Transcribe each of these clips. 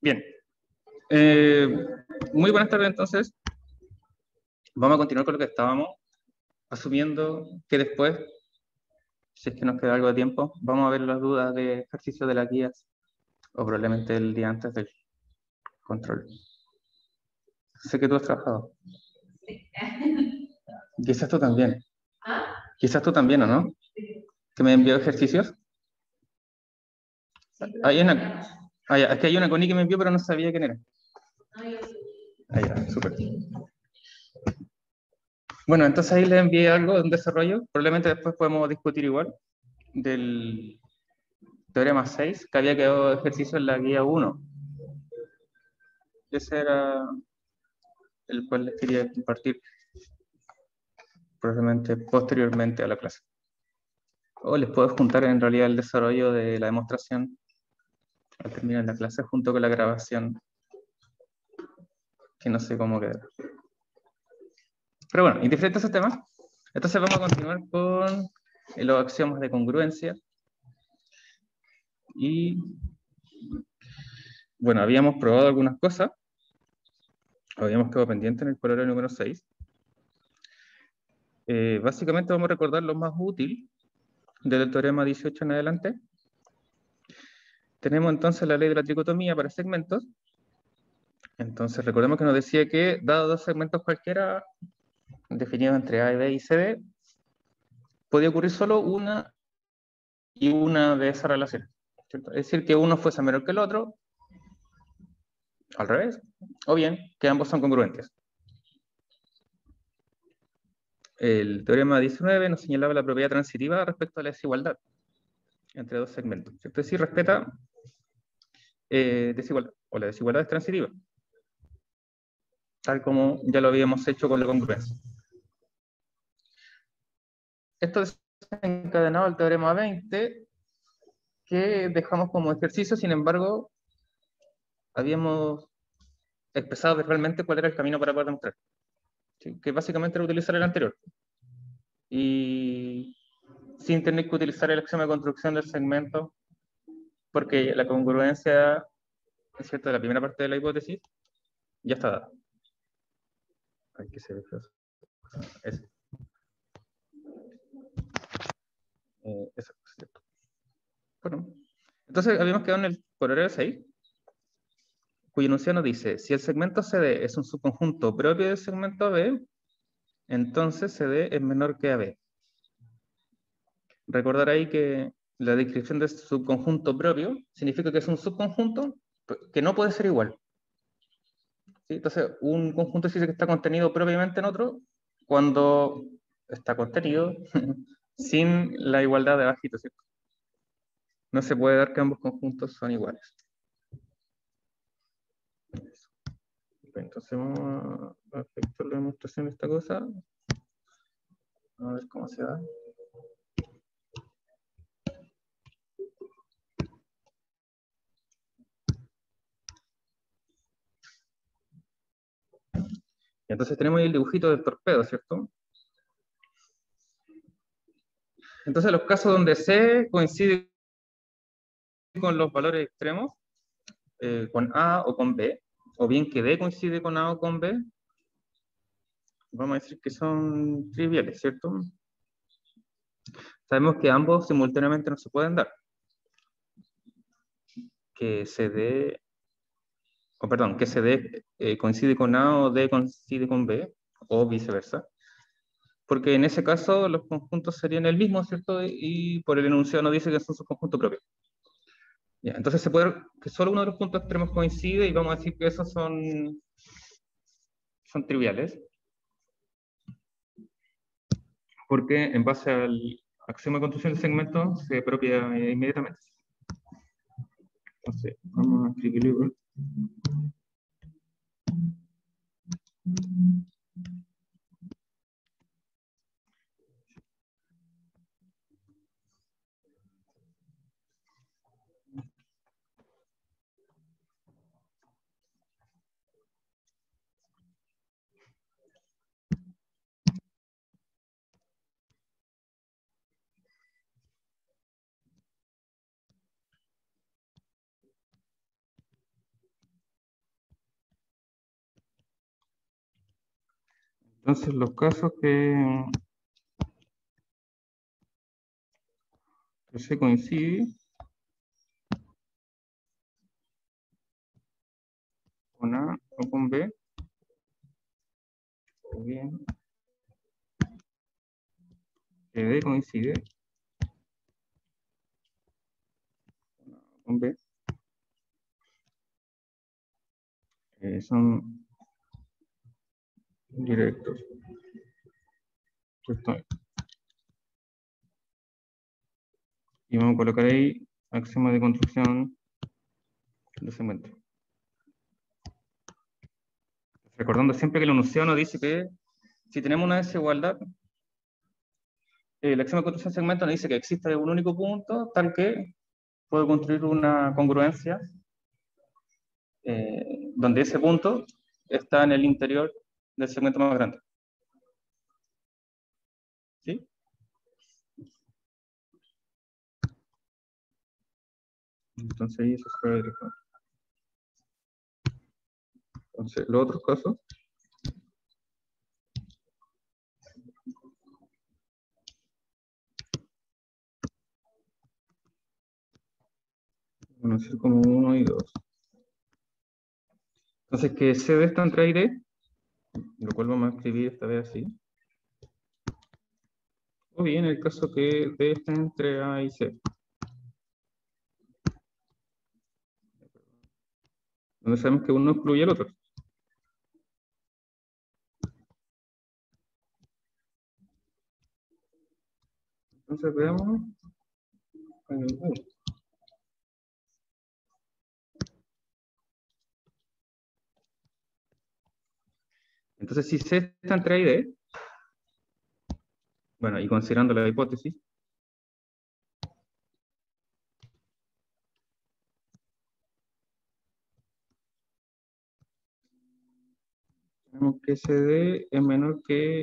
Bien. Muy buenas tardes, entonces. Vamos a continuar con lo que estábamos, asumiendo que después, si es que nos queda algo de tiempo, vamos a ver las dudas de ejercicio de las guías, o probablemente el día antes del control. Sé que tú has trabajado. Quizás tú también. Quizás tú también, ¿o no? ¿Que me envió ejercicios? Hay una... es que hay una Connie que me envió, pero no sabía quién era. Ah, ya, súper. Bueno, entonces ahí les envié algo de un desarrollo. Probablemente después podemos discutir igual del teorema 6, que había quedado ejercicio en la guía 1. Ese era el cual les quería compartir probablemente posteriormente a la clase. O les puedo juntar en realidad el desarrollo de la demostración al terminar la clase junto con la grabación, que no sé cómo quedará. Pero bueno, indiferente a esos temas, entonces vamos a continuar con los axiomas de congruencia. Y bueno, habíamos probado algunas cosas, habíamos quedado pendientes en el colorio número 6. Básicamente vamos a recordar lo más útil del teorema 18 en adelante. Tenemos entonces la ley de la tricotomía para segmentos. Entonces recordemos que nos decía que, dado dos segmentos cualquiera, definidos entre A, B y CD, podía ocurrir solo una y una de esas relaciones, ¿cierto? Es decir, que uno fuese menor que el otro, al revés, o bien que ambos son congruentes. El teorema 19 nos señalaba la propiedad transitiva respecto a la desigualdad entre dos segmentos, ¿cierto? Es decir, respeta desigualdad, o la desigualdad es transitiva, tal como ya lo habíamos hecho con la congruencia. Esto desencadenado el teorema 20, que dejamos como ejercicio. Sin embargo, habíamos expresado verbalmente cuál era el camino para poder demostrar, ¿sí? Que básicamente era utilizar el anterior, y sin tener que utilizar el axioma de construcción del segmento, porque la congruencia, es cierto, de la primera parte de la hipótesis ya está dada. Hay que ser eso. Eso es cierto. Bueno, entonces habíamos quedado en el corollario 6, cuyo enunciado nos dice: si el segmento CD es un subconjunto propio del segmento AB, entonces CD es menor que AB. Recordar ahí que la descripción de subconjunto propio significa que es un subconjunto que no puede ser igual, ¿sí? Entonces, un conjunto dice que está contenido propiamente en otro cuando está contenido sin la igualdad de abajito, ¿cierto? No se puede dar que ambos conjuntos son iguales. Entonces vamos a efectuar la demostración de esta cosa. A ver cómo se da. Y entonces tenemos ahí el dibujito del torpedo, ¿cierto? Entonces los casos donde C coincide con los valores extremos, con A o con B, o bien que D coincide con A o con B, vamos a decir que son triviales, ¿cierto? Sabemos que ambos simultáneamente no se pueden dar. Que CD, que CD coincide con A o D coincide con B, o viceversa. Porque en ese caso los conjuntos serían el mismo, ¿cierto? Y por el enunciado nos dice que son sus conjuntos propios. Ya, entonces se puede ver que solo uno de los puntos extremos coincide y vamos a decir que esos son triviales. Porque en base al axioma de construcción del segmento se propia inmediatamente. Entonces, vamos a escribirlo igual. Entonces, los casos que se coincide con A o con B, o bien que D coincide con B, son directos. Y vamos a colocar ahí axioma de construcción de segmento. Recordando siempre que el enunciado nos dice que si tenemos una desigualdad, el axioma de construcción de segmento nos dice que existe un único punto tal que puedo construir una congruencia donde ese punto está en el interior del segmento más grande. ¿Sí? Entonces ahí eso se puede directo. Entonces, los otros casos. Van a ser como 1 y 2. Entonces, que CD está entre A y D, lo cual vamos a escribir esta vez así. O bien el caso que D está entre A y C, donde sabemos que uno excluye al otro. Entonces veamos. Entonces, si C está entre A y D, bueno, y considerando la hipótesis, tenemos que CD es menor que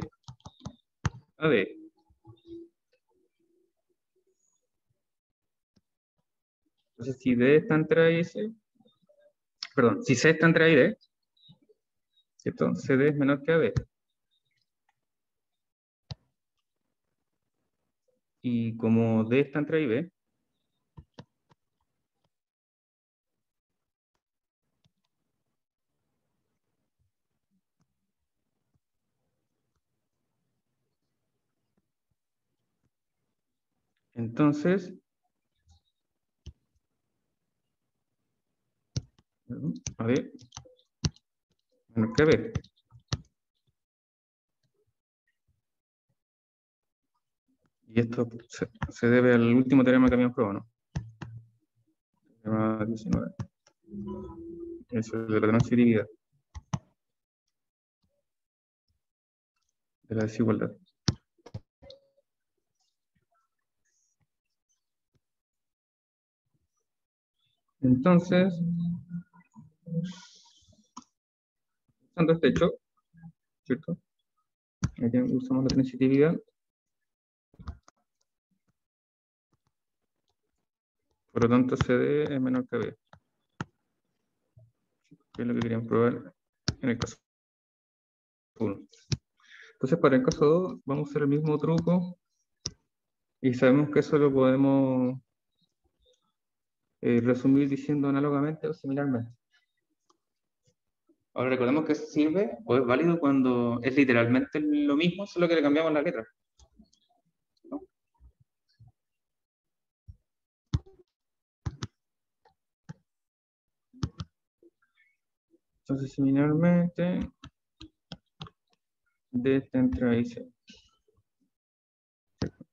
AD. Entonces, si D está entre A y C, perdón, si C está entre A y D, ¿cierto? CD es menor que AD. Y como D está entre A y B, entonces, AD menor que B. Y esto se debe al último teorema que habíamos probado, ¿no? Teorema 19. Eso es de la transitividad. De la desigualdad. Entonces, usando este hecho, ¿cierto? Aquí usamos la transitividad. Por lo tanto, CD es menor que B. Que es lo que queríamos probar en el caso 1. Entonces, para el caso 2, vamos a hacer el mismo truco. Y sabemos que eso lo podemos resumir diciendo análogamente o similarmente. Ahora recordemos que sirve o es válido cuando es literalmente lo mismo, solo que le cambiamos la letra. ¿No? Entonces, similarmente, D está entre A y C.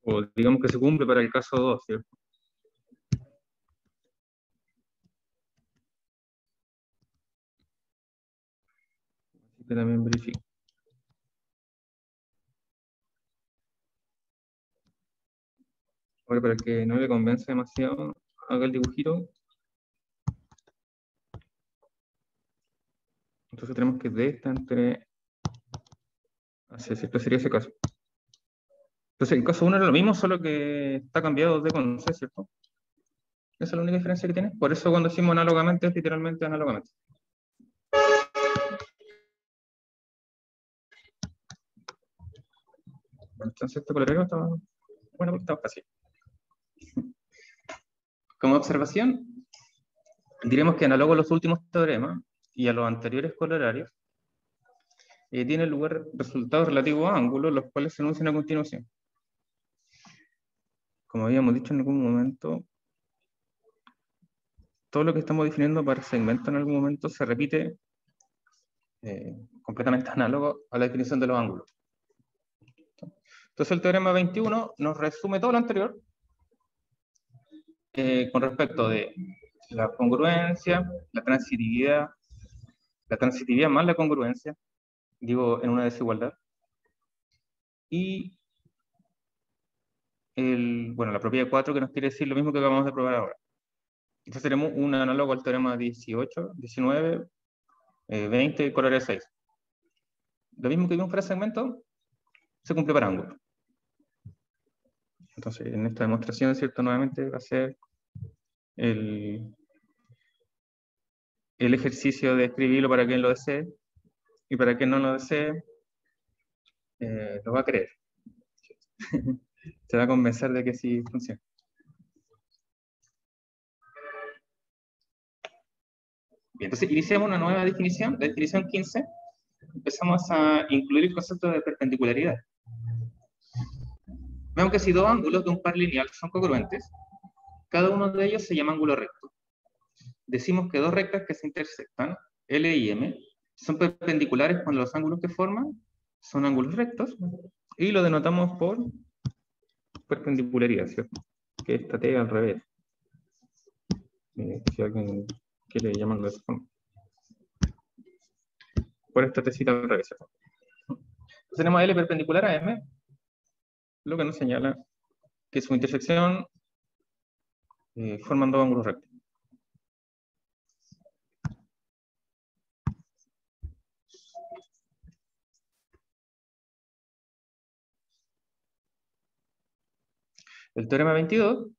O digamos que se cumple para el caso 2, ¿cierto? Así que también verifico. Ahora, para que no le convence demasiado, haga el dibujito. Entonces tenemos que D está entre... Así es, este sería ese caso. Entonces el caso 1 era lo mismo, solo que está cambiado D con C, ¿cierto? Esa es la única diferencia que tiene. Por eso cuando decimos análogamente, es literalmente análogamente. Entonces este coloreado está bueno porque está fácil. Como observación, diremos que análogo a los últimos teoremas y a los anteriores colorarios, tiene lugar resultados relativos a ángulos, los cuales se enuncian a continuación. Como habíamos dicho en algún momento, todo lo que estamos definiendo para segmento en algún momento se repite completamente análogo a la definición de los ángulos. Entonces el teorema 21 nos resume todo lo anterior con respecto de la congruencia, la transitividad más la congruencia, digo en una desigualdad, y la propiedad 4 que nos quiere decir lo mismo que acabamos de probar ahora. Entonces tenemos un análogo al teorema 18, 19, 20 y colorear 6. Lo mismo que vimos para segmento, se cumple para ángulo. Entonces, en esta demostración, ¿cierto? Nuevamente va a ser el ejercicio de escribirlo para quien lo desee, y para quien no lo desee, lo va a creer. Se va a convencer de que sí funciona. Bien, entonces iniciamos una nueva definición, la definición 15. Empezamos a incluir el concepto de perpendicularidad. Vemos que si dos ángulos de un par lineal son congruentes, cada uno de ellos se llama ángulo recto. Decimos que dos rectas que se intersectan, L y M, son perpendiculares cuando los ángulos que forman son ángulos rectos, y lo denotamos por perpendicularidad, ¿cierto? Que esta T al revés. Si alguien quiere llamarlo de esa forma. Por esta tecita al revés, ¿cierto? Entonces tenemos L perpendicular a M, lo que nos señala que su intersección forman dos ángulos rectos. El teorema 22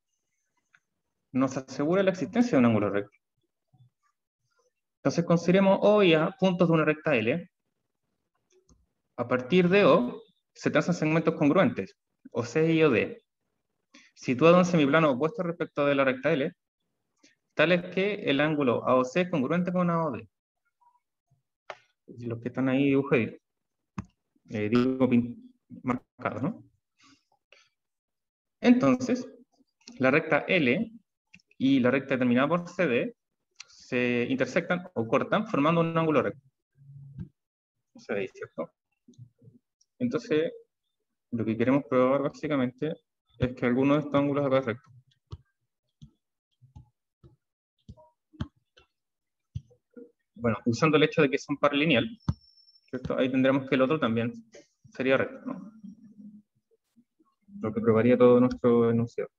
nos asegura la existencia de un ángulo recto. Entonces consideremos O y A puntos de una recta L. A partir de O se trazan segmentos congruentes, o C y o D, situados en semiplano opuesto respecto de la recta L, tales que el ángulo AOC es congruente con AOD. Los que están ahí dibujaditos, digo marcados, ¿no? Entonces, la recta L y la recta determinada por CD se intersectan o cortan formando un ángulo recto. Se ve, ¿cierto? Entonces, lo que queremos probar básicamente es que alguno de estos ángulos acá es recto. Bueno, usando el hecho de que es un par lineal, ¿cierto? Ahí tendremos que el otro también sería recto, ¿no? Lo que probaría todo nuestro enunciado.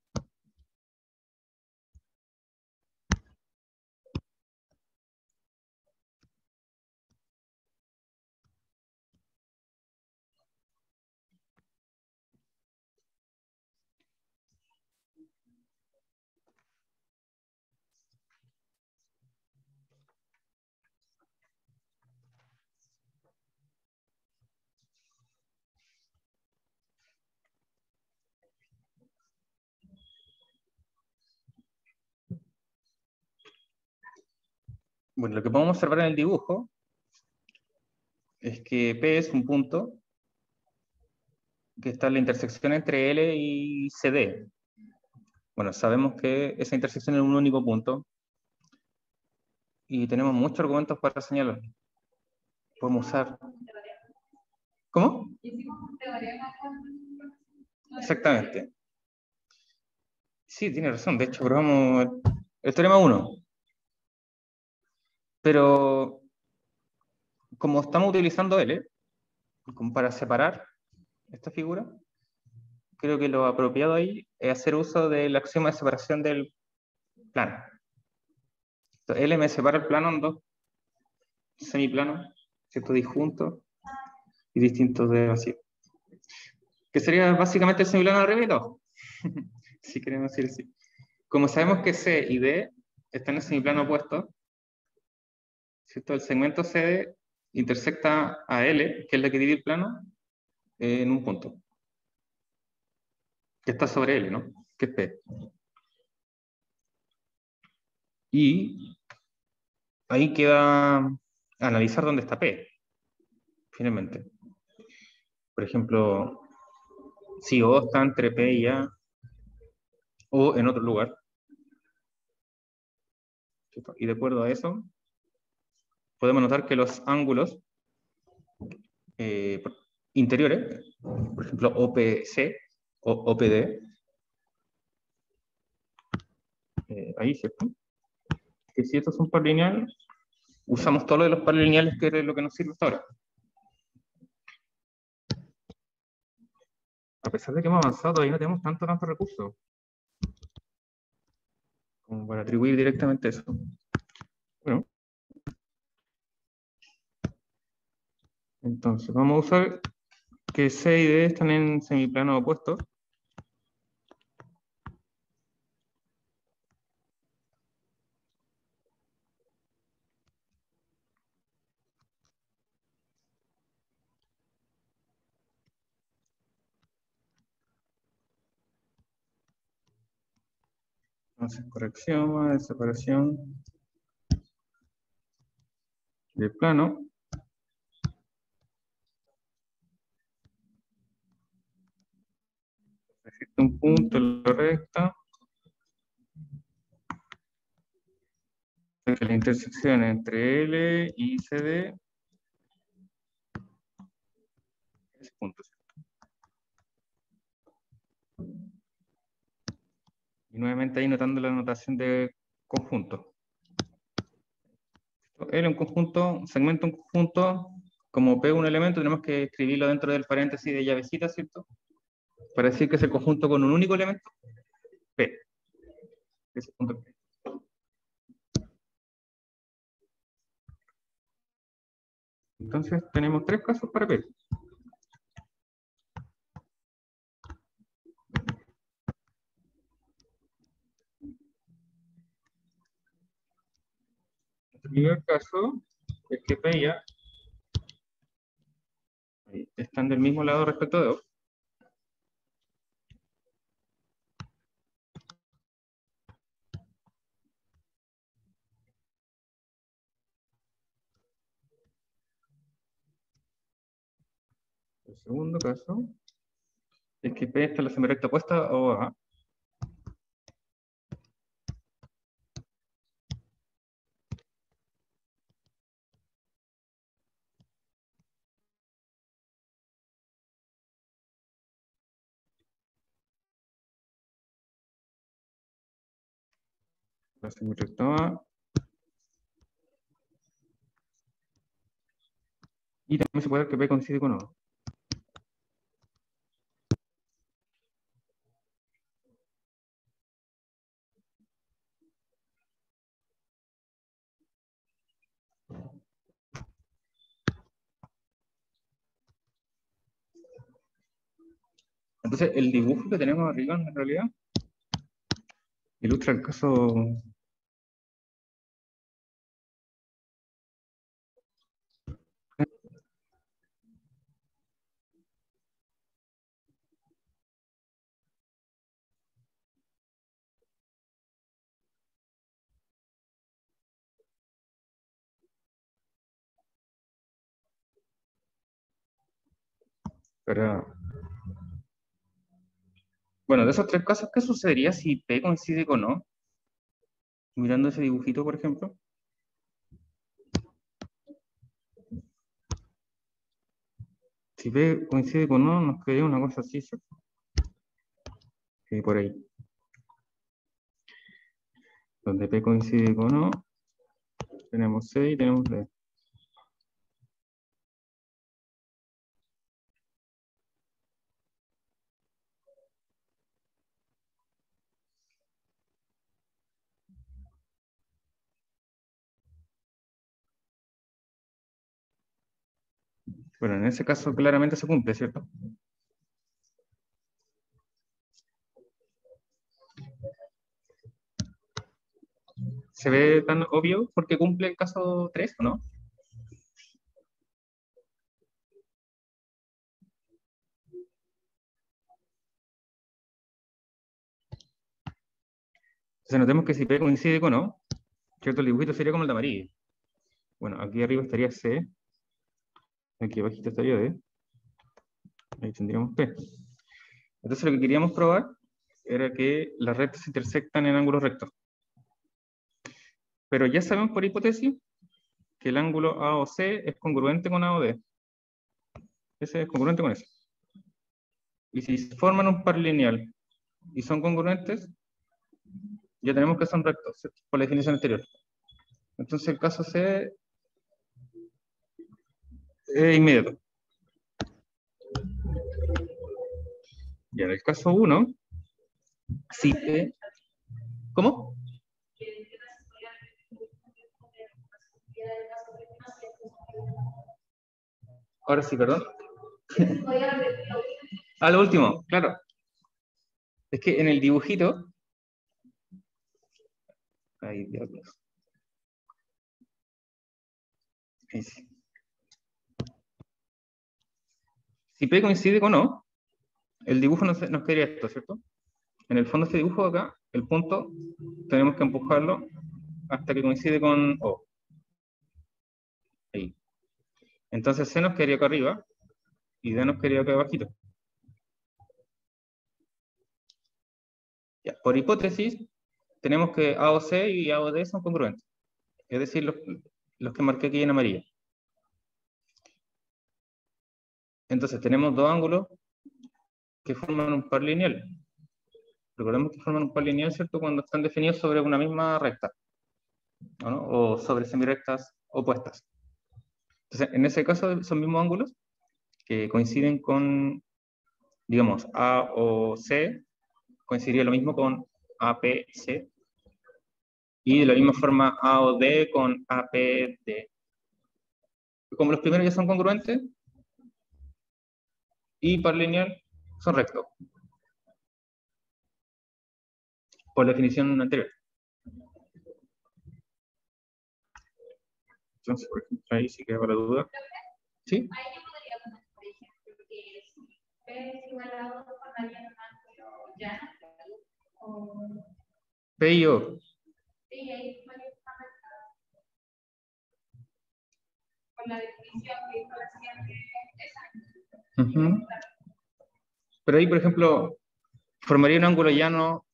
Bueno, lo que podemos observar en el dibujo es que P es un punto que está en la intersección entre L y CD. Bueno, sabemos que esa intersección es un único punto y tenemos muchos argumentos para señalarlo. Podemos usar... ¿Cómo? Exactamente. Sí, tiene razón. De hecho, probamos el teorema 1. Pero como estamos utilizando L, como para separar esta figura, creo que lo apropiado ahí es hacer uso del axioma de separación del plano. Entonces, L me separa el plano en dos semiplanos, ¿cierto? Disjuntos y distintos de vacío. Que sería básicamente el semiplano al revés, ¿no? Si queremos decir así. Como sabemos que C y D están en el semiplano opuesto, ¿cierto? El segmento CD intersecta a L, que es la que divide el plano, en un punto. que está sobre L, ¿no? Que es P. Y ahí queda analizar dónde está P, finalmente. Por ejemplo, si O está entre P y A, o en otro lugar. ¿Cierto? Y de acuerdo a eso, podemos notar que los ángulos eh, interiores, por ejemplo, OPC o OPD, ahí, ¿cierto? Que si estos son par lineales, usamos todo lo de los pares lineales, que es lo que nos sirve hasta ahora. A pesar de que hemos avanzado, todavía no tenemos tanto recursos como para atribuir directamente eso. Bueno, entonces vamos a usar que C y D están en semiplano opuesto. Entonces, corrección, de separación de plano. Existe un punto en la recta que la intersección entre L y CD es punto. Y nuevamente ahí notando la notación de conjunto. L es un conjunto, un segmento un conjunto, como P un elemento, tenemos que escribirlo dentro del paréntesis de llavecita, ¿cierto? Para decir que es el conjunto con un único elemento, P. Ese punto P. Entonces tenemos tres casos para P. El primer caso es que P ya están del mismo lado respecto de O. El segundo caso es que P está en la semirecta opuesta a OA. La semirecta A. Y también se puede ver que P coincide con O. Entonces, el dibujo que tenemos arriba, en realidad, ilustra el caso. Para... Bueno, de esos tres casos, ¿qué sucedería si P coincide con O? Mirando ese dibujito, por ejemplo. Si P coincide con O, nos quedaría una cosa así, ¿cierto? Por ahí. Donde P coincide con O, tenemos C y tenemos D. Bueno, en ese caso claramente se cumple, ¿cierto? ¿Se ve tan obvio porque cumple el caso 3 o no? Entonces notemos que si P coincide con O, ¿cierto? El dibujito sería como el de amarillo. Bueno, aquí arriba estaría C, aquí abajito estaría D, ahí tendríamos P. Entonces lo que queríamos probar era que las rectas se intersectan en ángulos rectos. Pero ya sabemos por hipótesis que el ángulo AOC es congruente con AOD. Ese es congruente con ese. Y si forman un par lineal y son congruentes, ya tenemos que son rectos, ¿cierto? Por la definición anterior. Entonces el caso C es inmediato. Y en el caso 1, si P... ¿Cómo? Ahora sí, perdón. Lo último, claro. Es que en el dibujito... Ay, diablos. Ahí sí. Si P coincide con O, el dibujo nos quedaría esto, ¿cierto? En el fondo este dibujo acá, el punto, tenemos que empujarlo hasta que coincide con O. Ahí. Entonces C nos quedaría acá arriba y D nos quedaría acá abajito. Ya, por hipótesis, tenemos que AOC y AOD son congruentes. Es decir, los que marqué aquí en amarillo. Entonces tenemos dos ángulos que forman un par lineal. Recordemos que forman un par lineal, ¿cierto? Cuando están definidos sobre una misma recta, ¿no? O sobre semirectas opuestas. Entonces, en ese caso, son mismos ángulos que coinciden con, digamos, A o C, coincidiría lo mismo con APC, y de la misma forma A o D con APD. Como los primeros ya son congruentes, y par lineal son rectos, por la definición anterior. Entonces, por ejemplo, ahí sí queda para la duda. ¿Sí? Ahí yo podría poner, por ejemplo, que si P es igual a 2 formaría un ángulo llano, o P y O. sí, ahí formaría una recta con la definición que hizo recién esa. Pero ahí, por ejemplo, formaría un ángulo llano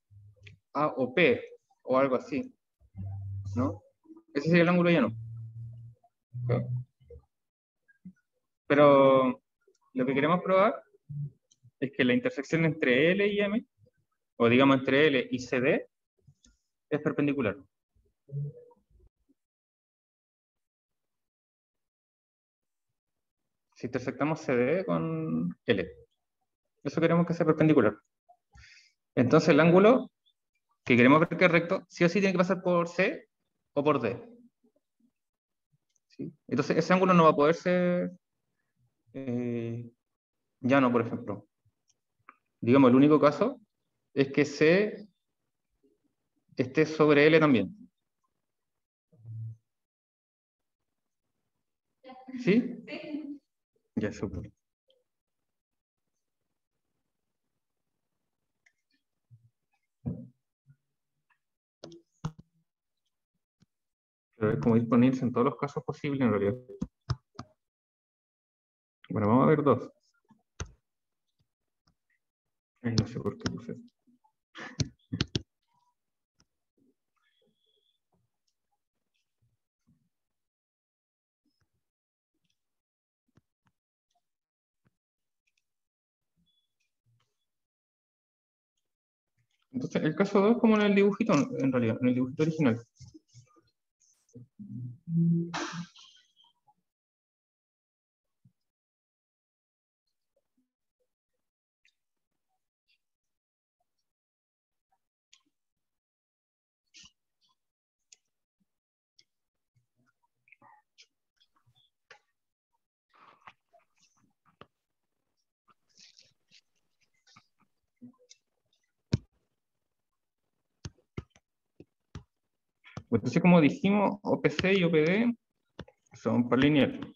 A o P, o algo así, ¿no? Ese sería el ángulo llano. ¿Okay? Pero lo que queremos probar es que la intersección entre L y M, o digamos entre L y CD, es perpendicular. Si intersectamos CD con L, eso queremos que sea perpendicular. Entonces el ángulo que queremos ver que es recto, sí o sí tiene que pasar por C o por D. ¿Sí? Entonces ese ángulo no va a poder ser llano, por ejemplo. Digamos, el único caso es que C esté sobre L también. ¿Sí? Sí. Ya, súper. Pero es como ir poniéndose en todos los casos posibles en realidad. Bueno, vamos a ver dos. Ay, no sé por qué puse esto. Entonces, el caso 2 es como en el dibujito, en realidad, en el dibujito original. Entonces, como dijimos, OPC y OPD son par lineal.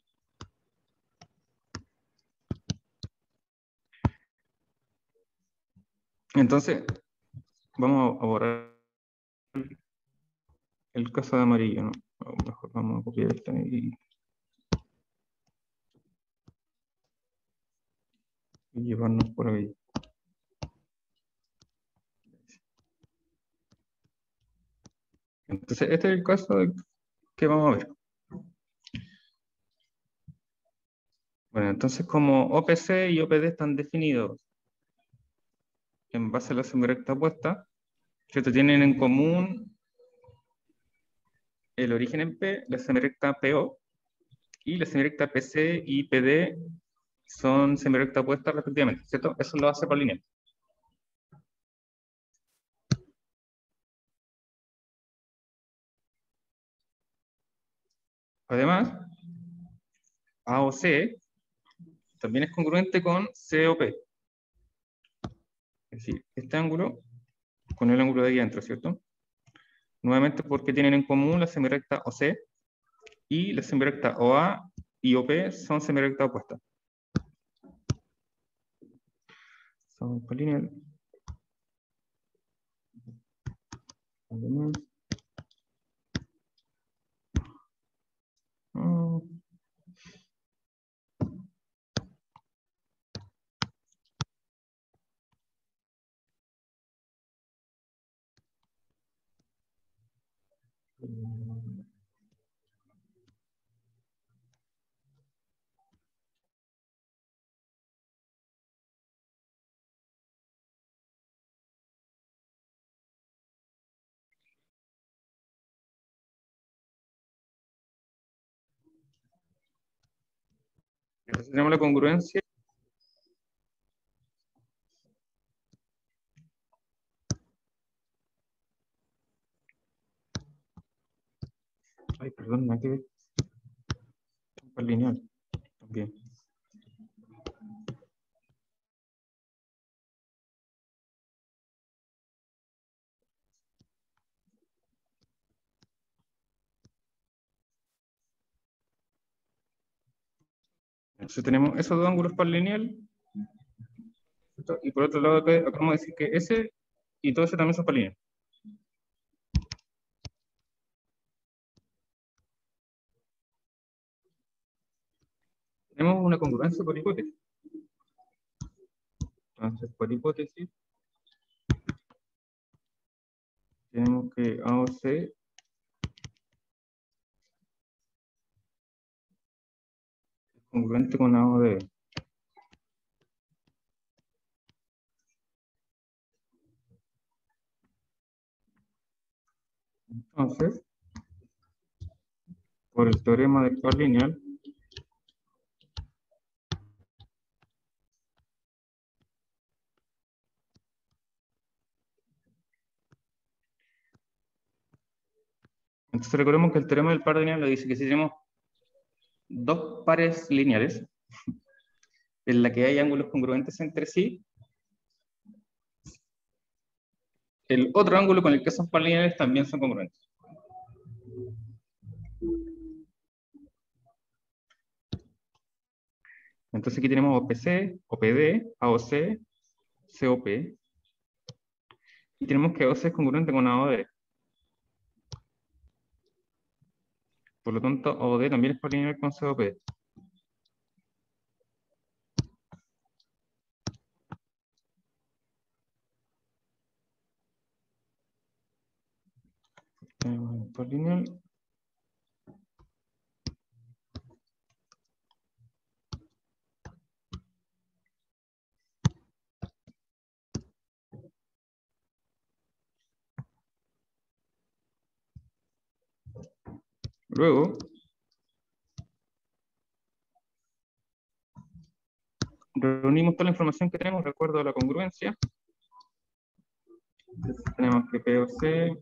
Entonces, vamos a borrar el caso de amarillo, ¿no? Mejor vamos a copiar este y llevarnos por ahí. Entonces, este es el caso que vamos a ver. Bueno, entonces como OPC y OPD están definidos en base a la semirecta opuesta, ¿cierto? Tienen en común el origen en P, la semirecta PO, y la semirecta PC y PD son semirecta opuestas respectivamente, ¿cierto? Eso lo hace polineal. Además, AOC también es congruente con COP. Es decir, este ángulo con el ángulo de aquí adentro, ¿cierto? Nuevamente porque tienen en común la semirecta OC y la semirecta OA y OP son semirectas opuestas. Son polineal. Además, entonces tenemos la congruencia. Ay, perdón, no hay que ver. Lineal también. Entonces tenemos esos dos ángulos par lineal. Y por otro lado, acá vamos a decir que ese y todo ese también son par lineal. Tenemos una congruencia por hipótesis. Entonces, por hipótesis, tenemos que AOC es congruente con AOD. Entonces, por el teorema del par lineal, entonces recordemos que el teorema del par lineal lo dice que si tenemos dos pares lineales en la que hay ángulos congruentes entre sí, el otro ángulo con el que son par lineales también son congruentes. Entonces aquí tenemos OPC, OPD, AOC, COP. Y tenemos que AOC es congruente con AOD. Por lo tanto, AOD también es polineal con COP. Polineal. Luego, reunimos toda la información que tenemos de acuerdo a la congruencia. Entonces, tenemos que POC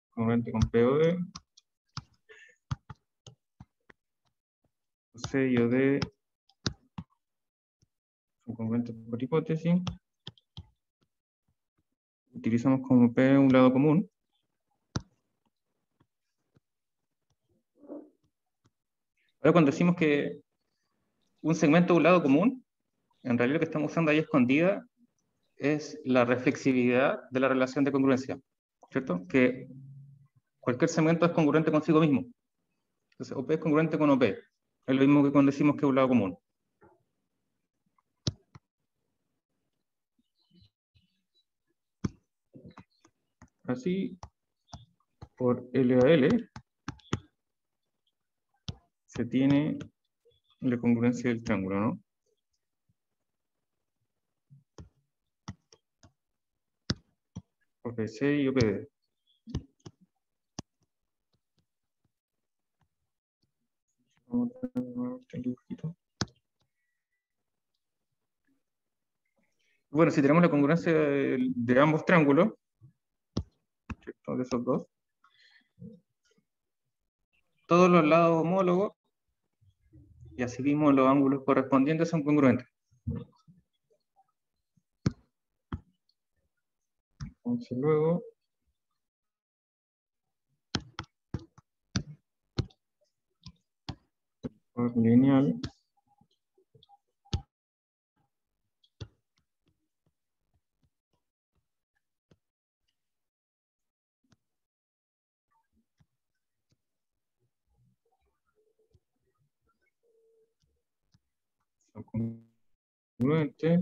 congruente con POD, C y OD son congruentes por hipótesis. Utilizamos como P un lado común. Ahora, cuando decimos que un segmento es un lado común, en realidad lo que estamos usando ahí escondida es la reflexividad de la relación de congruencia. ¿cierto? Que cualquier segmento es congruente consigo mismo. Entonces, OP es congruente con OP. Es lo mismo que cuando decimos que es un lado común. Así, por L a L, se tiene la congruencia del triángulo, ¿no? OPC y OPD. Vamos a poner este dibujito. Bueno, si tenemos la congruencia de ambos triángulos, ¿cierto? De esos dos, todos los lados homólogos y asimismo los ángulos correspondientes son congruentes. Entonces luego por lineal son congruentes.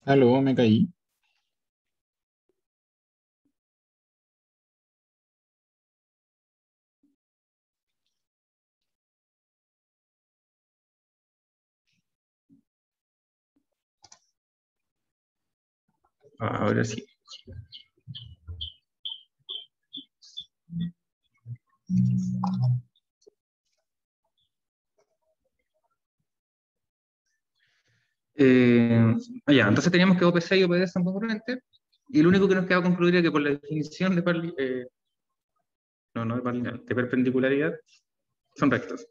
Aló, me caí. Ahora sí. Ya, entonces teníamos que OPC y OPD son congruentes, y lo único que nos queda concluir es que por la definición de no de parlineal, de perpendicularidad, son rectos.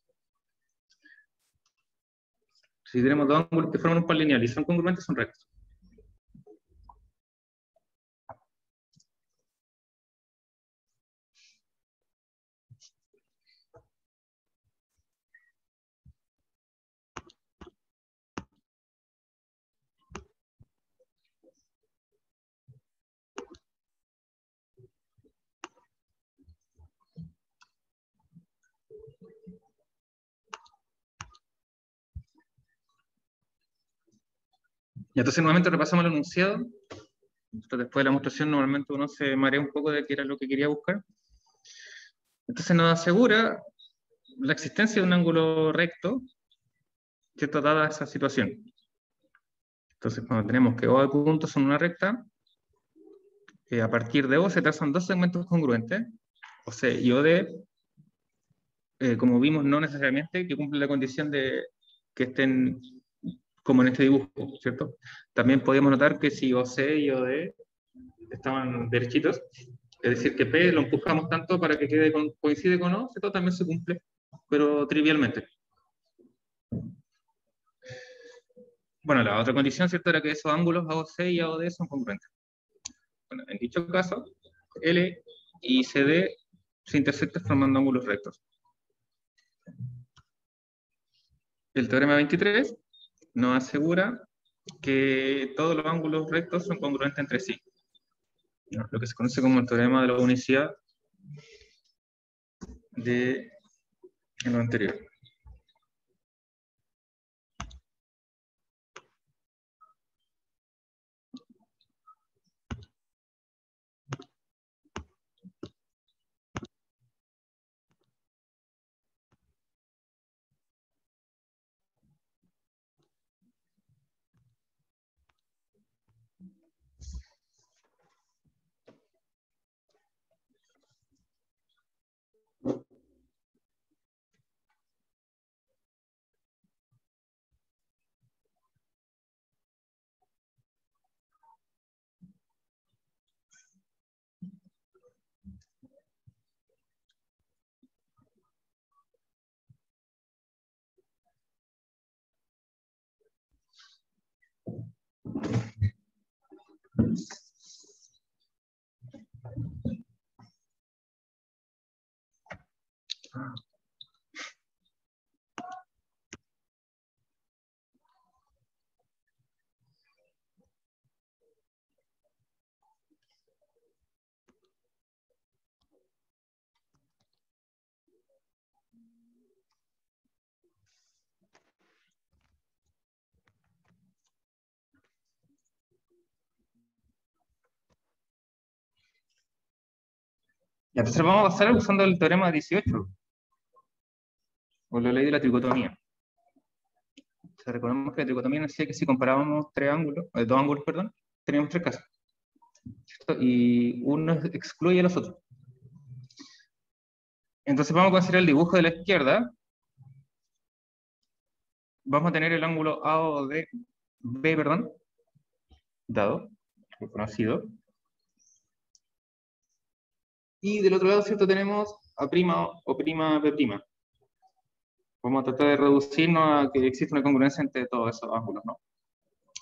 Si tenemos dos ángulos que forman un par lineal y son congruentes, son rectos. Y entonces nuevamente repasamos el enunciado. Entonces, después de la demostración normalmente uno se marea un poco de qué era lo que quería buscar. Entonces nos asegura la existencia de un ángulo recto, ¿cierto? Dada esa situación. Entonces cuando tenemos que O de puntos son una recta, a partir de O se trazan dos segmentos congruentes, OC y OD, como vimos no necesariamente que cumplen la condición de que estén como en este dibujo, ¿cierto? También podemos notar que si OC y OD estaban derechitos, es decir, que P lo empujamos tanto para que coincide con O, esto también se cumple, pero trivialmente. Bueno, la otra condición, ¿cierto?, era que esos ángulos AOC y AOD son congruentes. Bueno, en dicho caso, L y CD se intersectan formando ángulos rectos. El teorema 23 nos asegura que todos los ángulos rectos son congruentes entre sí, ¿no? Lo que se conoce como el teorema de la unicidad de lo anterior. Y entonces vamos a pasar usando el teorema 18, o la ley de la tricotomía. O sea, recordemos que la tricotomía nos decía que si comparábamos dos ángulos, perdón, teníamos tres casos, ¿cierto? Y uno excluye a los otros. Entonces vamos a considerar el dibujo de la izquierda. Vamos a tener el ángulo A o B, perdón, dado, conocido. Y del otro lado, ¿cierto? Tenemos A' o prima B'. Vamos a tratar de reducirnos a que existe una congruencia entre todos esos ángulos, ¿no?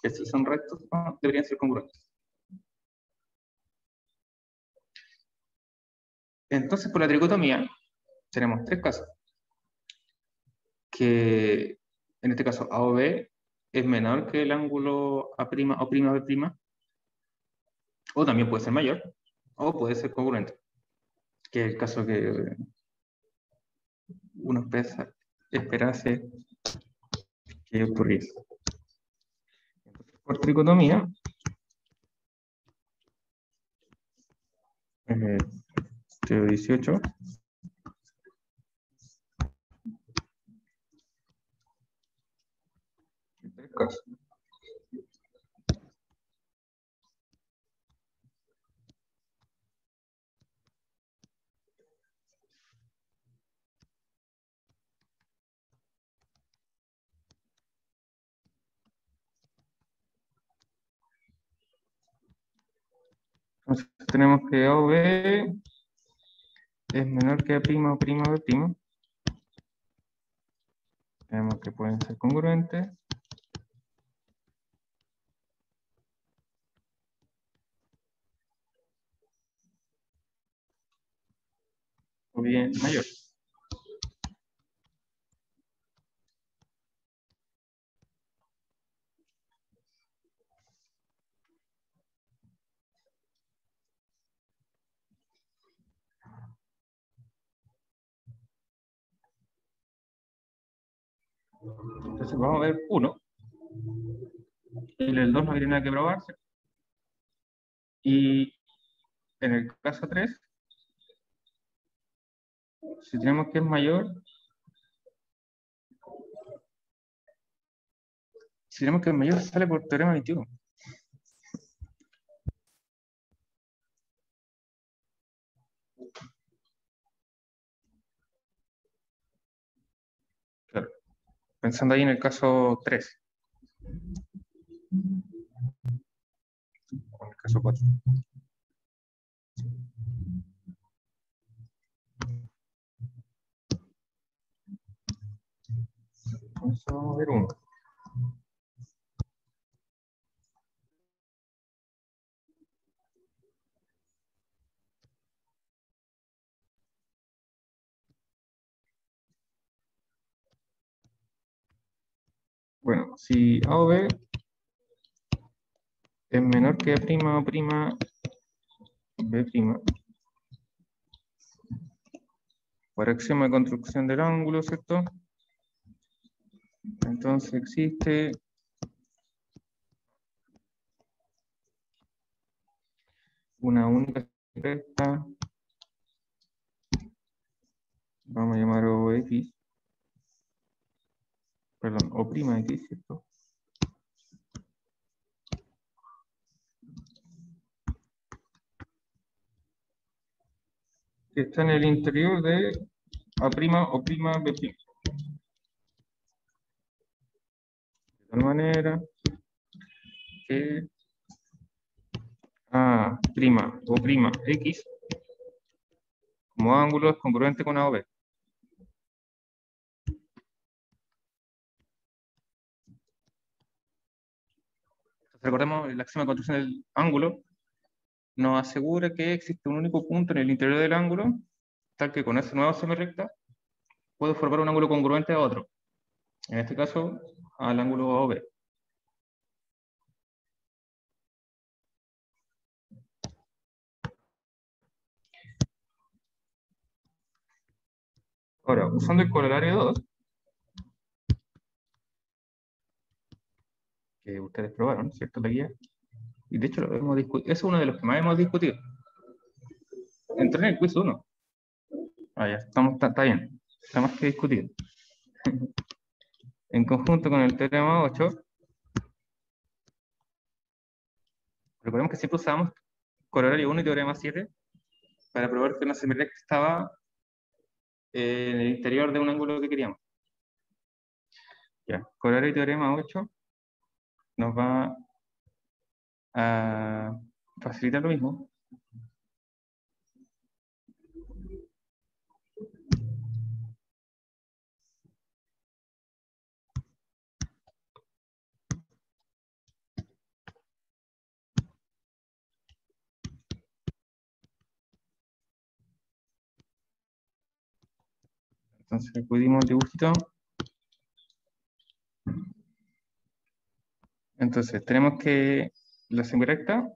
Que si son rectos, ¿no? Deberían ser congruentes. Entonces, por la tricotomía, tenemos tres casos. Que en este caso A o B es menor que el ángulo A' o prima B', o también puede ser mayor, o puede ser congruente, que es el caso que uno esperase que ocurriese. Entonces, por tricotomía, Teo 18, tres casos. Entonces tenemos que A o B es menor que A' o prima B'. Tenemos que pueden ser congruentes. O bien mayor. Entonces vamos a ver 1. Y el 2 no tiene nada que probarse. Y en el caso 3, si tenemos que es mayor, si tenemos que es mayor, sale por teorema 21. Claro. Pensando ahí en el caso 3. O en el caso 4. Entonces vamos a ver 1. Bueno, si A o B es menor que A' o prima B', por axioma de construcción del ángulo, ¿cierto? Entonces existe una única recta, vamos a llamar OX, perdón, O'X, ¿cierto? Que está en el interior de A' o B'. De tal manera que A' o prima X como ángulo es congruente con A o B. Recordemos, la axioma de construcción del ángulo nos asegura que existe un único punto en el interior del ángulo, tal que con esa nueva semirrecta puedo formar un ángulo congruente a otro. En este caso, al ángulo OB. Ahora, usando el corolario 2, que ustedes probaron, ¿cierto? La guía. Y de hecho lo hemos discutido. Es uno de los que más hemos discutido. Entré en el quiz 1. Ah, ya, está bien. Está más que discutido. En conjunto con el teorema 8, recordemos que siempre usamos corolario 1 y teorema 7 para probar que una semirrecta estaba en el interior de un ángulo que queríamos. Ya, corolario y teorema 8 nos va a facilitar lo mismo. Entonces acudimos al dibujito. Entonces tenemos que la semirrecta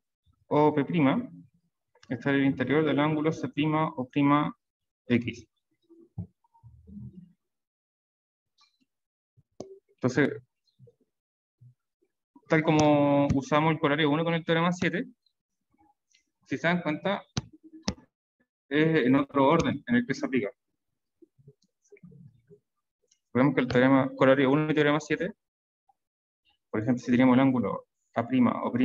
OP' está en el interior del ángulo C' o' X. Entonces, tal como usamos el corolario 1 con el teorema 7, si se dan cuenta, es en otro orden en el que se aplica. Vemos que el teorema corolario 1 y teorema 7, por ejemplo, si teníamos el ángulo A' o' B',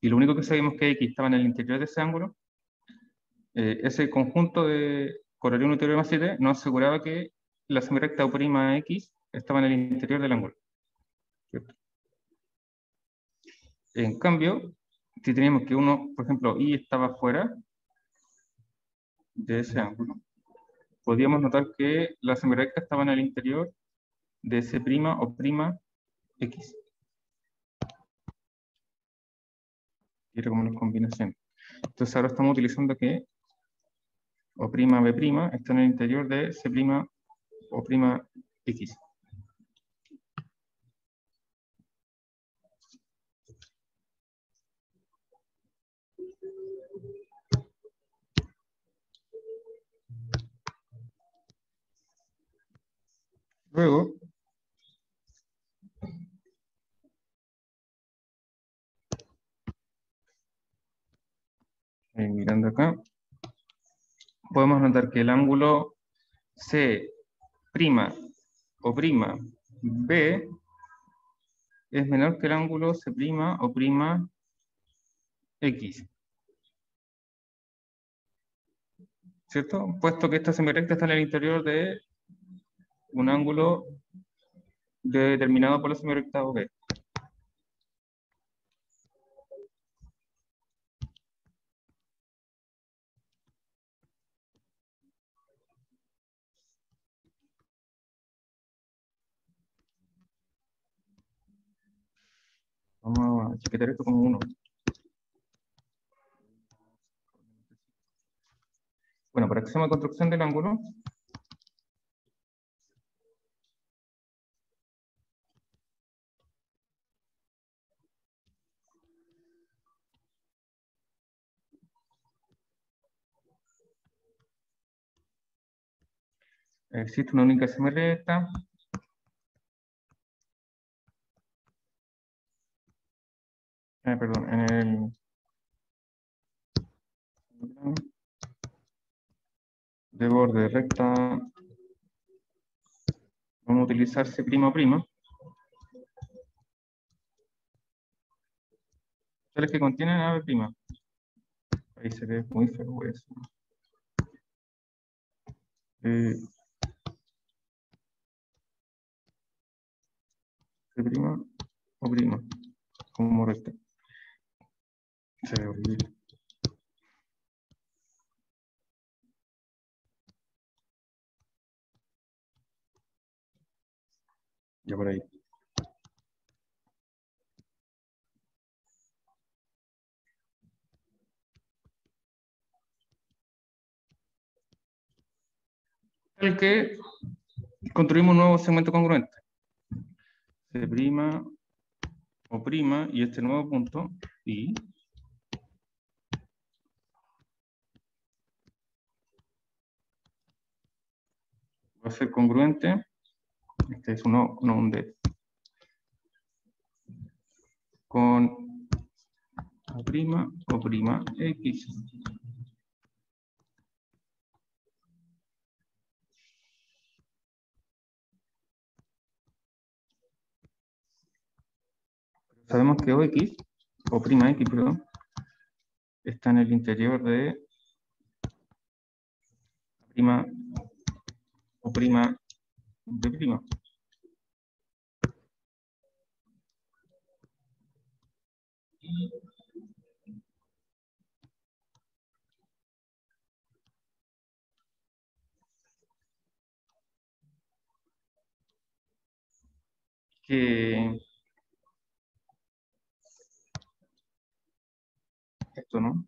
y lo único que sabemos que X estaba en el interior de ese ángulo, ese conjunto de corolario 1 y teorema 7 nos aseguraba que la semirrecta O'X estaba en el interior del ángulo, ¿cierto? En cambio, si teníamos que uno, por ejemplo, Y estaba fuera de ese ángulo, podíamos notar que la semirrecta estaba en el interior de C' o' X. Y era como una combinación. Entonces ahora estamos utilizando que O'B' está en el interior de C' o' X. Luego, mirando acá, podemos notar que el ángulo C' o' B es menor que el ángulo C' o' X. ¿Cierto? Puesto que esta semirrecta está en el interior de un ángulo determinado por la semirrecta OB. Vamos a etiquetar esto como 1. Bueno, para que se llama construcción del ángulo, existe una única semirecta. Perdón, en el de borde recta vamos a utilizar C', tales que contienen AB'. Ahí se ve muy feo eso. C' o prima, como recta. Se ve horrible. Ya por ahí. El que construimos un nuevo segmento congruente. C' o prima y este nuevo punto y va a ser congruente. Este es un D. Con A' o prima X. Sabemos que OX, o prima X, perdón, está en el interior de prima o prima de prima. Que esto, ¿no?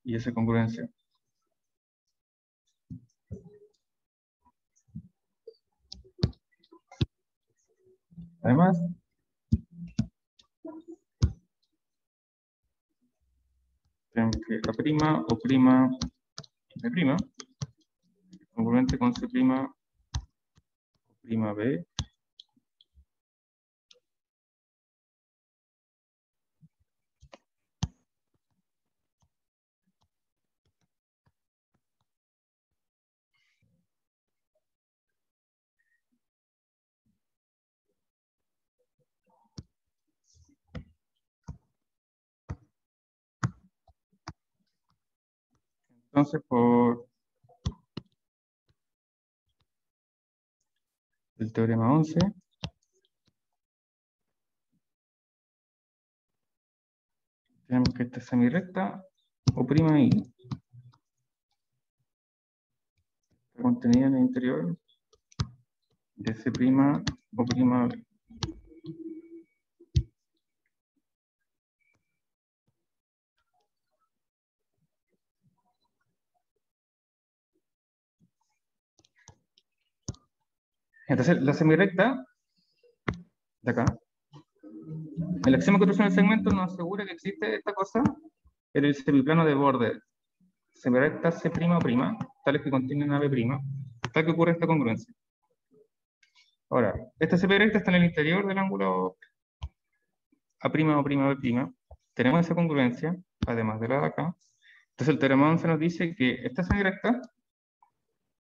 Y esa congruencia. Además, tenemos que A' o prima de prima, congruente con C' o prima B. Entonces, por el teorema 11, tenemos que esta es semirrecta o prima I está contenida en el interior de C' o prima B. Entonces, la semirrecta de acá, el axioma que utiliza en el segmento nos asegura que existe esta cosa en el semiplano de borde semirrecta C' o prima, tales que contienen AB', tal que ocurre esta congruencia. Ahora, esta semirrecta está en el interior del ángulo A' o prima B'. Tenemos esa congruencia, además de la de acá. Entonces el teorema 11 nos dice que esta semirrecta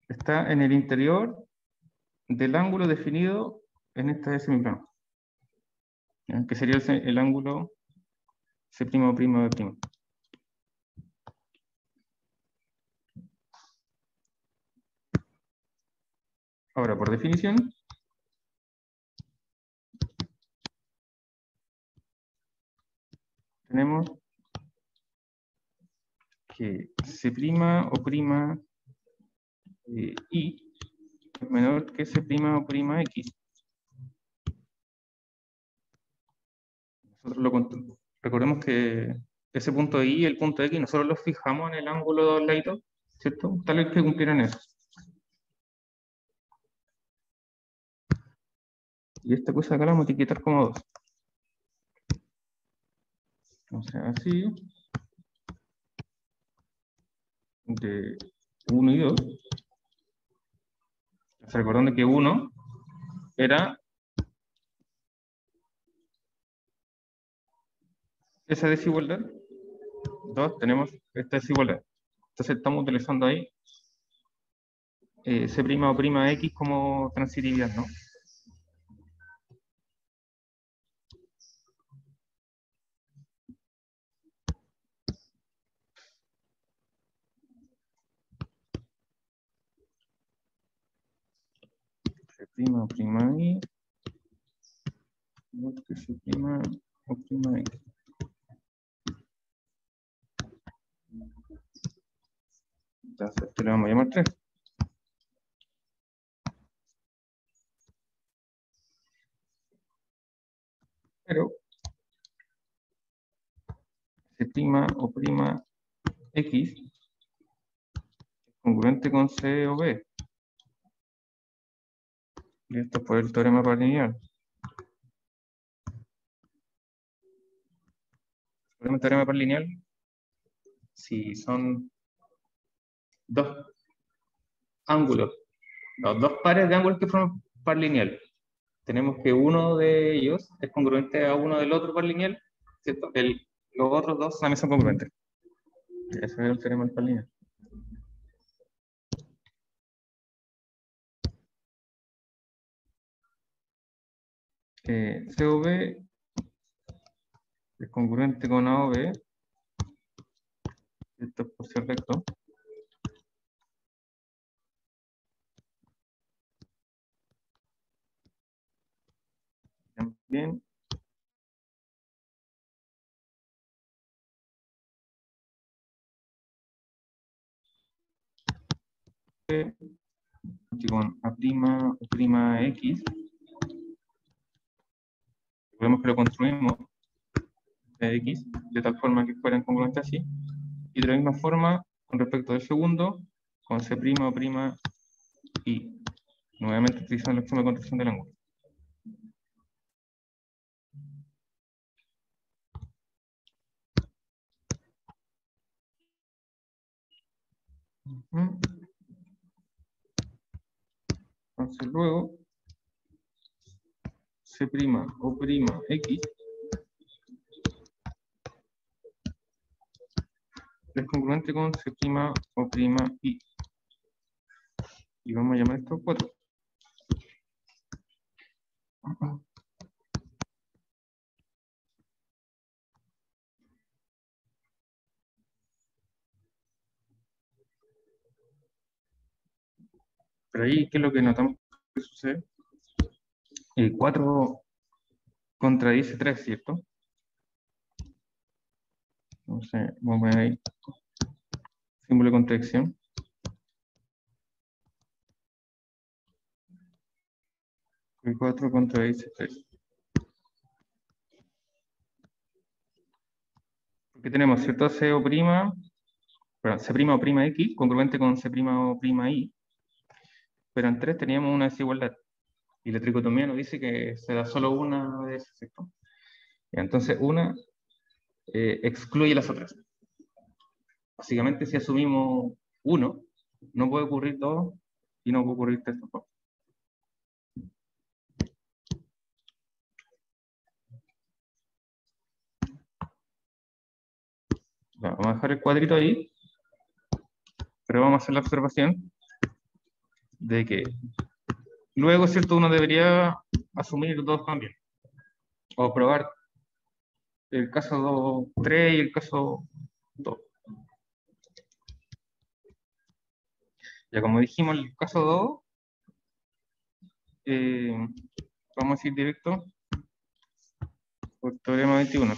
está en el interior del ángulo definido en este semiplano, ¿ya? Que sería el ángulo C' o prima B'. Ahora, por definición, tenemos que C' o prima I es menor que C' o prima X. Recordemos que ese punto I y el punto X nosotros los fijamos en el ángulo de los laditos, ¿cierto? Tal vez que cumplieran eso. Y esta cosa acá la vamos a etiquetar como 2. Entonces, así, de 1 y 2. Recordando que 1 era esa desigualdad, 2 tenemos esta desigualdad. Entonces estamos utilizando ahí C' o prima X como transitividad, ¿no? C' o prima Y, que C' o prima X. Entonces, esto le vamos a llamar 3. Pero C' o prima X es congruente con C o B. Y esto es por el teorema parlineal. El teorema parlineal, si son dos ángulos, los dos pares de ángulos que forman par lineal, tenemos que uno de ellos es congruente a uno del otro par lineal, ¿cierto? Los otros dos también son congruentes. Ese es el teorema del par lineal. COB es congruente con AOB. Esto es por ser recto. También con A' o prima X. Vemos que lo construimos de X de tal forma que fueran congruentes así. Y de la misma forma, con respecto del segundo, con C' o prima Y. Nuevamente utilizando la extrema contracción del ángulo. Entonces luego, C' o prima X es congruente con C' o prima Y. Y vamos a llamar esto 4. Pero ahí, ¿qué es lo que notamos que sucede? 4 contradice 3, ¿cierto? Entonces, vamos a ver ahí, símbolo de contradicción. El 4 contradice 3. Porque tenemos, ¿cierto? C' o prima X, congruente con C' o prima Y. Pero en 3 teníamos una desigualdad. Y la tricotomía nos dice que se da solo una de esas, ¿cierto? Y entonces, una excluye las otras. Básicamente, si asumimos 1, no puede ocurrir 2 y no puede ocurrir 3 tampoco. Ya, vamos a dejar el cuadrito ahí, pero vamos a hacer la observación de que luego, ¿cierto? Uno debería asumir 2 también, o probar el caso 3 y el caso 2. Ya como dijimos, el caso 2, vamos a ir directo por teorema 21,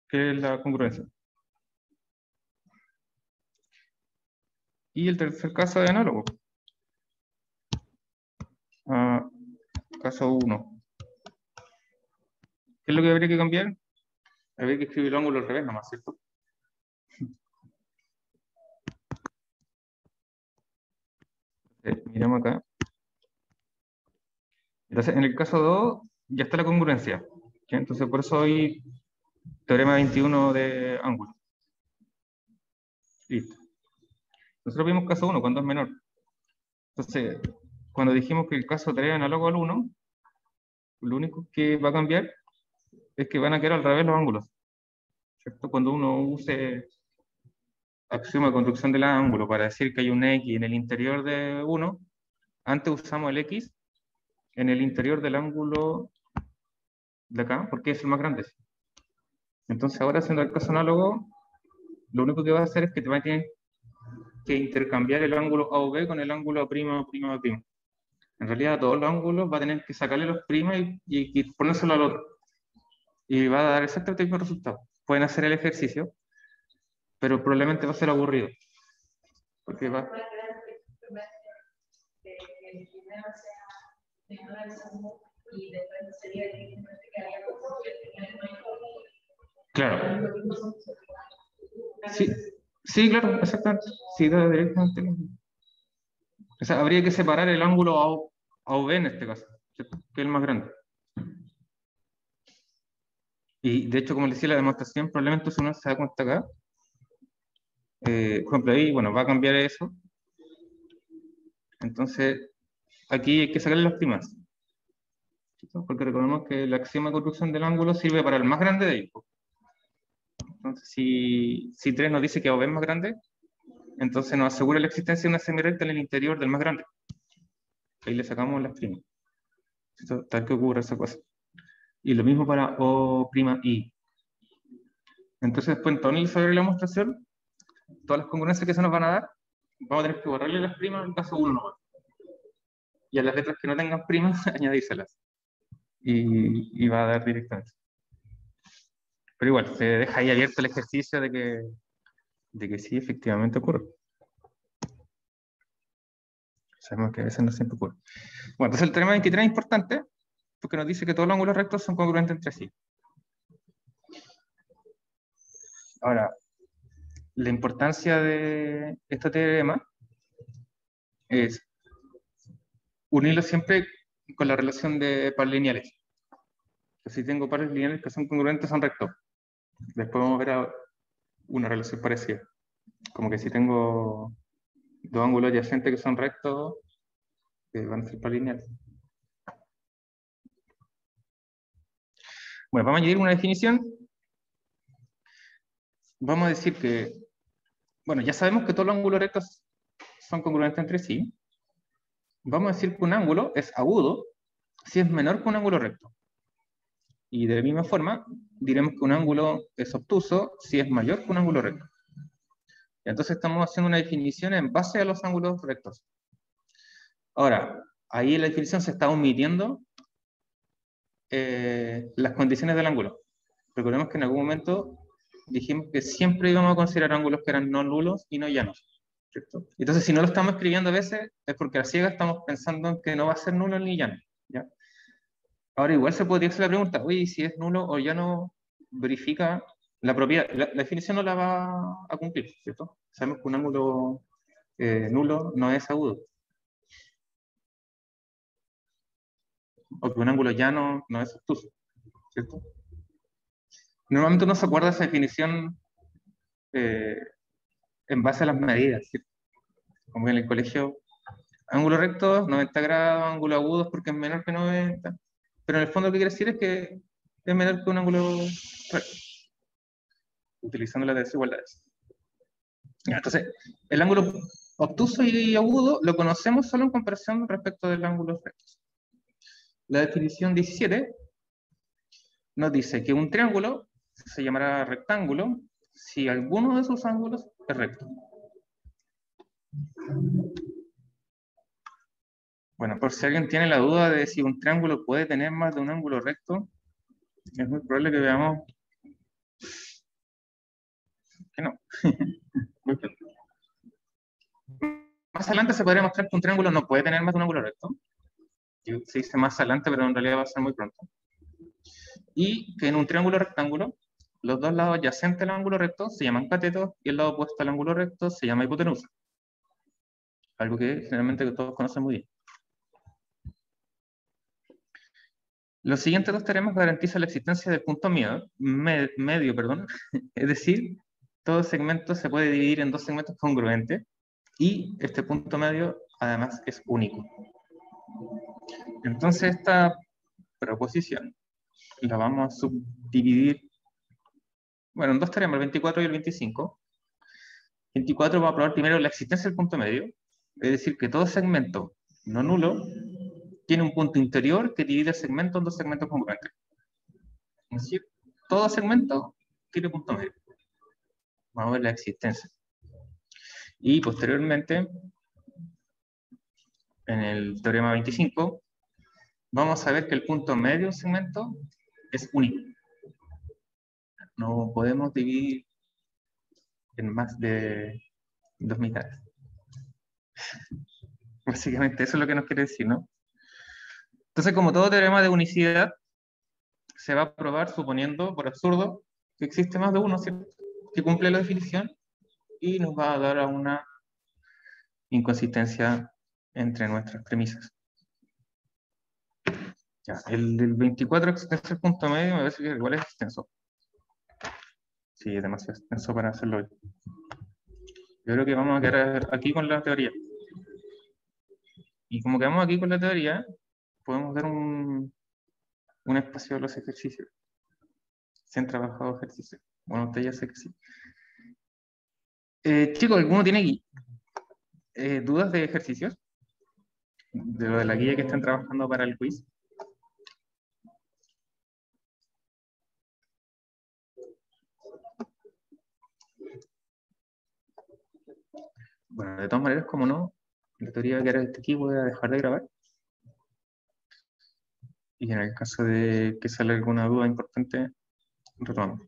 que es la congruencia. Y el tercer caso es análogo. Caso 1. ¿Qué es lo que habría que cambiar? Habría que escribir el ángulo al revés nomás, ¿cierto? Miramos acá. Entonces, en el caso 2, ya está la congruencia. ¿Sí? Entonces, por eso hoy, teorema 21 de ángulo. Listo. Nosotros vimos caso 1, cuando es menor. Entonces, cuando dijimos que el caso 3 es análogo al 1, lo único que va a cambiar es que van a quedar al revés los ángulos. ¿Cierto? Cuando uno use axioma de construcción del ángulo para decir que hay un X en el interior de 1, antes usamos el X en el interior del ángulo de acá, porque es el más grande. Entonces, ahora haciendo el caso análogo, lo único que va a hacer es que te va a tener que intercambiar el ángulo A o B con el ángulo A', A', A'. En realidad, a todos los ángulos va a tener que sacarle los primas y ponérselo al otro. Y va a dar exactamente el mismo resultado. Pueden hacer el ejercicio, pero probablemente va a ser aburrido. Porque va... Claro. Sí, sí, claro, exactamente. Sí, da directamente. O sea, habría que separar el ángulo A o B en este caso, ¿cierto? Que es el más grande. Y de hecho, como les decía, la demostración probablemente si uno se da cuenta acá. Por ejemplo, ahí, bueno, va a cambiar eso. Entonces, aquí hay que sacarle las primas. ¿Cierto? Porque recordemos que la axioma de construcción del ángulo sirve para el más grande de ellos. Entonces, si 3 nos dice que A o B es más grande, entonces nos asegura la existencia de una semirrecta en el interior del más grande. Ahí le sacamos las primas. ¿Cierto? Tal que ocurre esa cosa. Y lo mismo para O'I. Entonces, después, en todo el sobre la demostración, todas las congruencias que se nos van a dar, vamos a tener que borrarle las primas en el caso 1 nomás. Y a las letras que no tengan primas, añadírselas. Y va a dar directamente. Pero igual, se deja ahí abierto el ejercicio de que sí, efectivamente ocurre. Sabemos que a veces no siempre ocurre. Bueno, entonces el teorema 23 es importante porque nos dice que todos los ángulos rectos son congruentes entre sí. Ahora, la importancia de este teorema es unirlo siempre con la relación de pares lineales. Si tengo pares lineales que son congruentes, son rectos. Después vamos a ver una relación parecida. Como que si tengo dos ángulos adyacentes que son rectos, van a ser pares lineales. Bueno, vamos a añadir una definición. Vamos a decir que, bueno, ya sabemos que todos los ángulos rectos son congruentes entre sí. Vamos a decir que un ángulo es agudo si es menor que un ángulo recto. Y de la misma forma, diremos que un ángulo es obtuso si es mayor que un ángulo recto. Entonces estamos haciendo una definición en base a los ángulos rectos. Ahora, ahí en la definición se está omitiendo las condiciones del ángulo. Recordemos que en algún momento dijimos que siempre íbamos a considerar ángulos que eran no nulos y no llanos. ¿Cierto? Entonces, si no lo estamos escribiendo a veces, es porque a ciega estamos pensando en que no va a ser nulo ni llano. ¿Ya? Ahora, igual se podría hacer la pregunta, oye, si es nulo o llano, verifica la propiedad. La definición no la va a cumplir, ¿cierto? Sabemos que un ángulo nulo no es agudo. O que un ángulo llano no es obtuso, ¿cierto? Normalmente uno se acuerda de esa definición eh, en base a las medidas, ¿cierto? Como en el colegio, ángulo recto, 90 grados, ángulo agudo es porque es menor que 90. Pero en el fondo lo que quiere decir es que es menor que un ángulo recto, utilizando las desigualdades. Entonces, el ángulo obtuso y agudo lo conocemos solo en comparación respecto del ángulo recto. La definición 17 nos dice que un triángulo se llamará rectángulo si alguno de sus ángulos es recto. Bueno, por si alguien tiene la duda de si un triángulo puede tener más de un ángulo recto, es muy probable que veamos que no. Más adelante se podría mostrar que un triángulo no puede tener más de un ángulo recto. Se dice más adelante, pero en realidad va a ser muy pronto. Y que en un triángulo rectángulo, los dos lados adyacentes al ángulo recto se llaman catetos y el lado opuesto al ángulo recto se llama hipotenusa. Algo que generalmente todos conocen muy bien. Los siguientes dos teoremas garantizan la existencia del punto medio, perdón. Es decir, todo segmento se puede dividir en dos segmentos congruentes y este punto medio además es único. Entonces esta proposición la vamos a subdividir, bueno, en dos teoremas, el 24 y el 25. 24 va a probar primero la existencia del punto medio, es decir, que todo segmento no nulo tiene un punto interior que divide el segmento en dos segmentos congruentes. Es decir, todo segmento tiene punto medio. Vamos a ver la existencia. Y posteriormente, en el teorema 25, vamos a ver que el punto medio de un segmento es único. No podemos dividir en más de dos mitades. Básicamente eso es lo que nos quiere decir, ¿no? Entonces, como todo teorema de unicidad, se va a probar suponiendo, por absurdo, que existe más de uno, ¿cierto? Que cumple la definición y nos va a dar a una inconsistencia entre nuestras premisas. Ya, el del 24 existencia del punto medio me parece que igual es extenso. Sí, es demasiado extenso para hacerlo hoy. Yo creo que vamos a quedar aquí con la teoría. Y como quedamos aquí con la teoría, podemos dar un espacio a los ejercicios. ¿Se han trabajado ejercicios? Bueno, usted ya sé que sí. Chicos, ¿alguno tiene dudas de ejercicios? De lo de la guía que están trabajando para el quiz. Bueno, de todas maneras, como no, la teoría va a quedar hasta aquí, voy a dejar de grabar. Y en el caso de que salga alguna duda importante, retomamos.